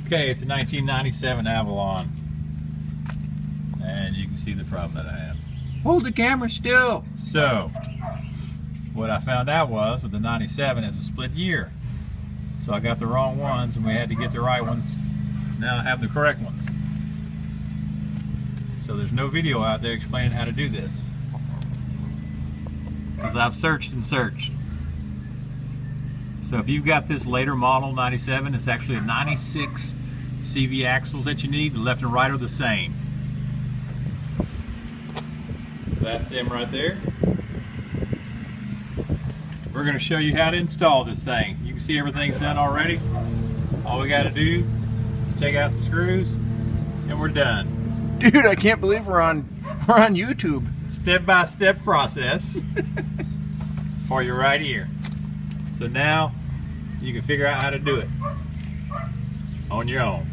Okay, it's a 1997 Avalon, and you can see the problem that I have. Hold the camera still. So, what I found out was with the 97, it's a split year. So I got the wrong ones, and we had to get the right ones. Now I have the correct ones. So there's no video out there explaining how to do this, because I've searched and searched. So if you've got this later model 97, it's actually a 96 CV axles that you need. The left and right are the same. That's them right there. We're going to show you how to install this thing. You can see everything's done already. All we got to do is take out some screws and we're done. Dude, I can't believe we're on YouTube. Step-by-step process for you right here. So now you can figure out how to do it on your own.